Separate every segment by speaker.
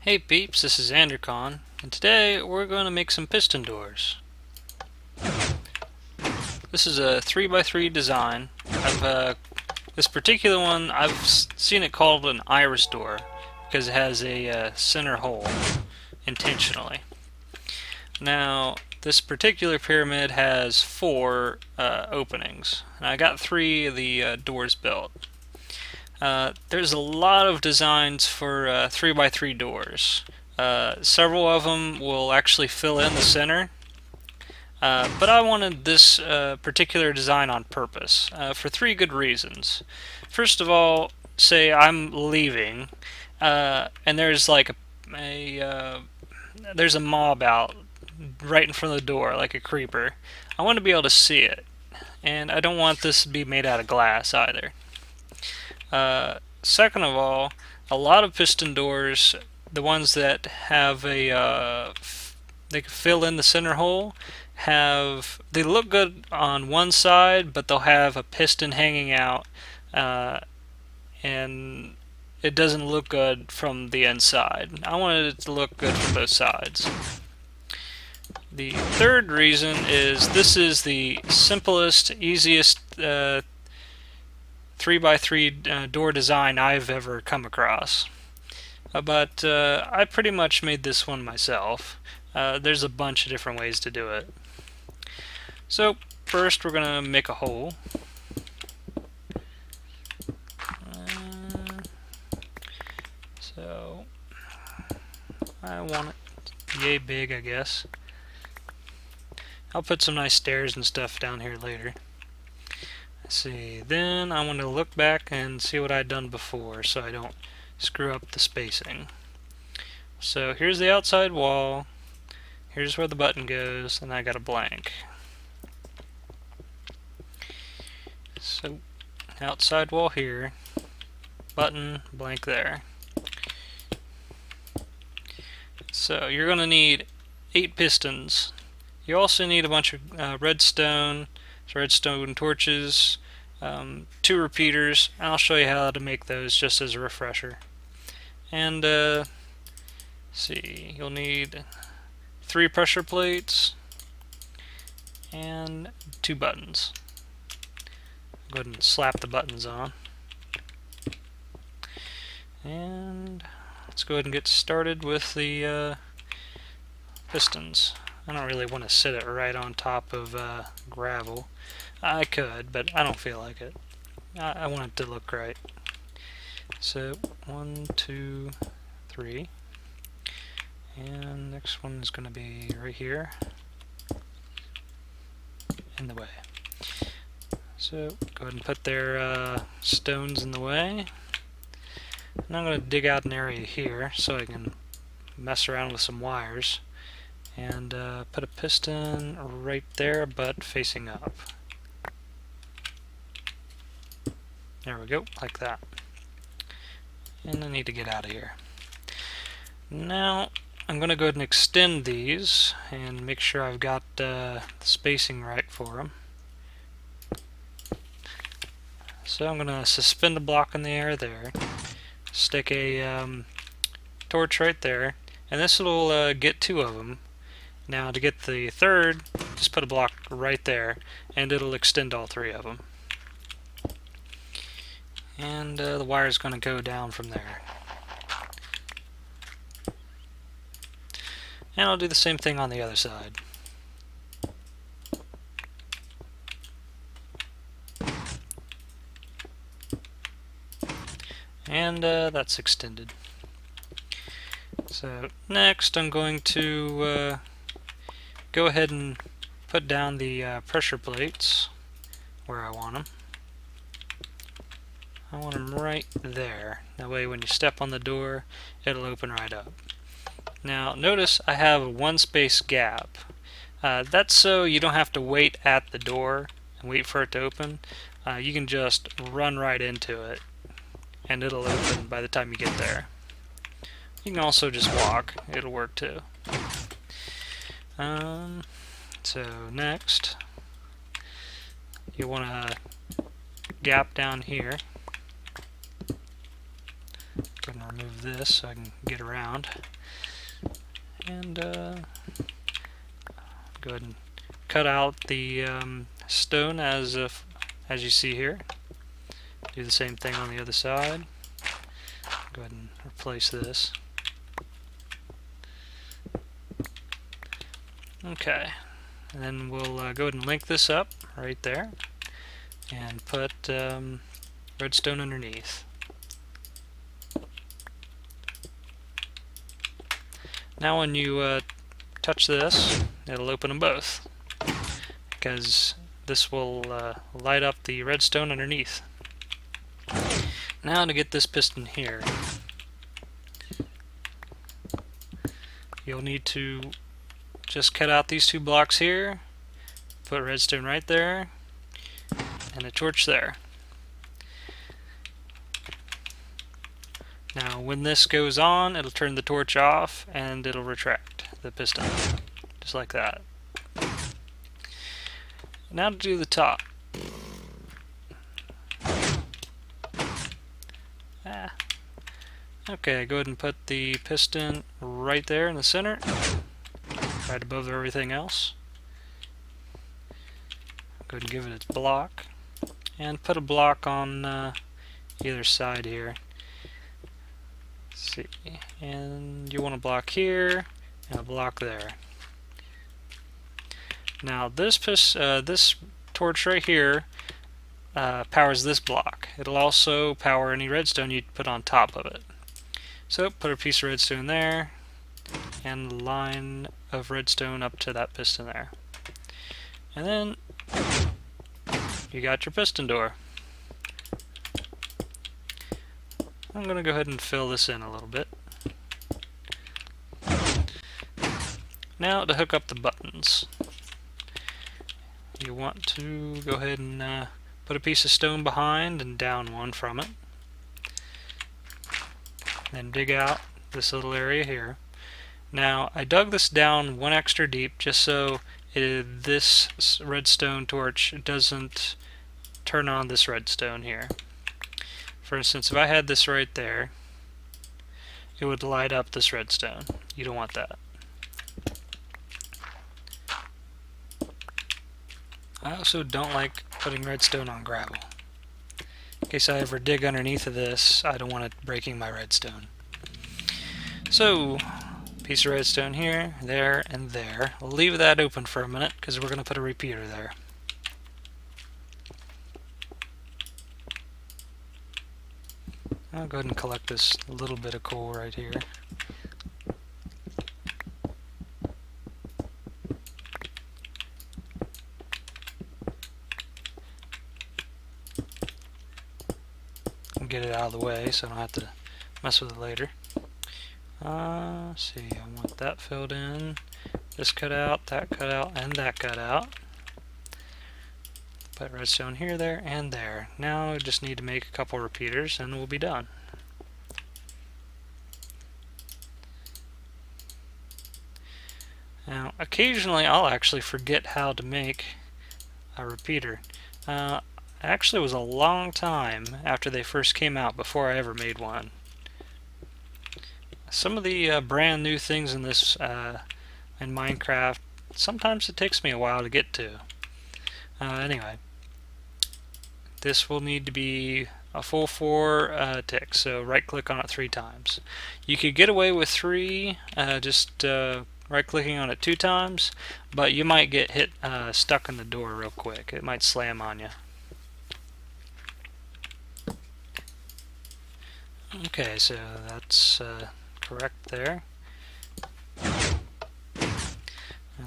Speaker 1: Hey peeps, this is Andercon, and today we're going to make some piston doors. This is a 3x3 design. This particular one, I've seen it called an iris door because it has a center hole intentionally. Now, this particular pyramid has four openings, and I got three of the doors built. There's a lot of designs for 3x3 doors. Several of them will actually fill in the center, but I wanted this particular design on purpose for three good reasons. First of all, say I'm leaving, and there's like there's a mob out right in front of the door, like a creeper. I want to be able to see it, and I don't want this to be made out of glass either. Second of all, a lot of piston doors, the ones that have they can fill in the center hole, they look good on one side, but they'll have a piston hanging out, and it doesn't look good from the inside. I wanted it to look good from both sides. The third reason is this is the simplest, easiest 3x3 door design I've ever come across. But I pretty much made this one myself. There's a bunch of different ways to do it. So first we're going to make a hole. So I want it yay big, I guess. I'll put some nice stairs and stuff down here later. Let's see, then I want to look back and see what I'd done before so I don't screw up the spacing. So here's the outside wall, here's where the button goes, and I got a blank. So outside wall here, button, blank there. So you're going to need 8 pistons. You also need a bunch of redstone torches, 2 repeaters, and I'll show you how to make those just as a refresher. And see, you'll need 3 pressure plates and 2 buttons. Go ahead and slap the buttons on. And let's go ahead and get started with the pistons. I don't really want to sit it right on top of gravel. I could, but I don't feel like it. I want it to look right. So 1, 2, 3, and next one is going to be right here in the way. So go ahead and put their stones in the way. And I'm going to dig out an area here so I can mess around with some wires. And put a piston right there, but facing up. There we go, like that. And I need to get out of here. Now I'm going to go ahead and extend these and make sure I've got the spacing right for them. So I'm going to suspend a block in the air there, stick a torch right there, and this will get 2 of them. Now to get the third, just put a block right there, and it'll extend all 3 of them. And the wire is going to go down from there. And I'll do the same thing on the other side. And that's extended. So next I'm going to go ahead and put down the pressure plates where I want them. I want them right there. That way when you step on the door, it'll open right up. Now notice I have a 1 space gap. That's so you don't have to wait at the door and wait for it to open. You can just run right into it and it'll open by the time you get there. You can also just walk, it'll work too. So next, you want a gap down here. Going to remove this so I can get around. And go ahead and cut out the stone as you see here. Do the same thing on the other side. Go ahead and replace this. Okay, and then we'll go ahead and link this up right there and put redstone underneath. Now when you touch this, it'll open them both, because this will light up the redstone underneath. Now to get this piston here, you'll need to just cut out these two blocks here, put redstone right there, and a torch there. Now when this goes on, it'll turn the torch off and it'll retract the piston, just like that. Now to do the top. Okay, go ahead and put the piston right there in the center, right above everything else. Go ahead and give it its block, and put a block on either side here. See, and you want a block here and a block there. Now this torch right here powers this block. It'll also power any redstone you put on top of it. So put a piece of redstone there and a line of redstone up to that piston there. And then you got your piston door. I'm going to go ahead and fill this in a little bit. Now to hook up the buttons. You want to go ahead and put a piece of stone behind and down one from it. Then dig out this little area here. Now I dug this down one extra deep just so this redstone torch doesn't turn on this redstone here. For instance, if I had this right there, it would light up this redstone. You don't want that. I also don't like putting redstone on gravel. In case I ever dig underneath of this, I don't want it breaking my redstone. So, piece of redstone here, there, and there. We'll leave that open for a minute because we're going to put a repeater there. I'll go ahead and collect this little bit of coal right here. Get it out of the way so I don't have to mess with it later. Let's see, I want that filled in, this cut out, that cut out, and that cut out. Put redstone here, there, and there. Now I just need to make a couple repeaters and we'll be done. Now occasionally I'll actually forget how to make a repeater. Actually, it was a long time after they first came out before I ever made one. Some of the brand new things in this in Minecraft, sometimes it takes me a while to get to. Anyway, this will need to be a full 4 ticks, so right click on it 3 times. You could get away with 3, just right clicking on it 2 times, but you might get hit stuck in the door real quick. It might slam on you. Okay, so that's correct there. And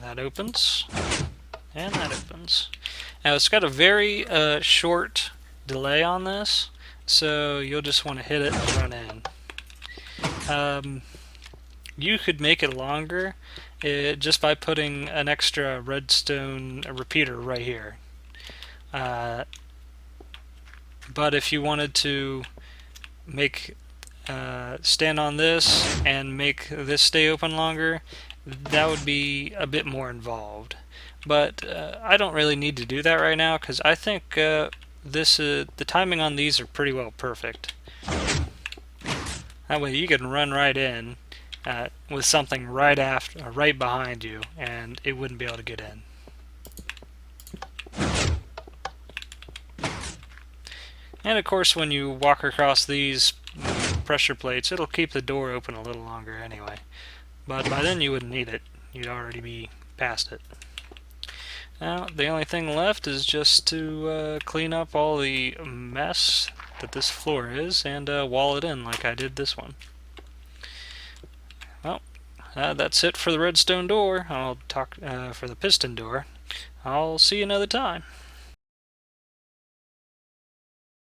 Speaker 1: that opens, and that opens. Now it's got a very short delay on this, so you'll just want to hit it and run in. You could make it longer just by putting an extra redstone repeater right here. But if you wanted to make stand on this and make this stay open longer, that would be a bit more involved. But I don't really need to do that right now because I think the timing on these are pretty well perfect. That way you can run right in with something right after, right behind you, and it wouldn't be able to get in. And of course, when you walk across these pressure plates, it'll keep the door open a little longer anyway. But by then you wouldn't need it. You'd already be past it. Now, the only thing left is just to clean up all the mess that this floor is and wall it in like I did this one. Well, that's it for the redstone door. I'll talk for the piston door. I'll see you another time.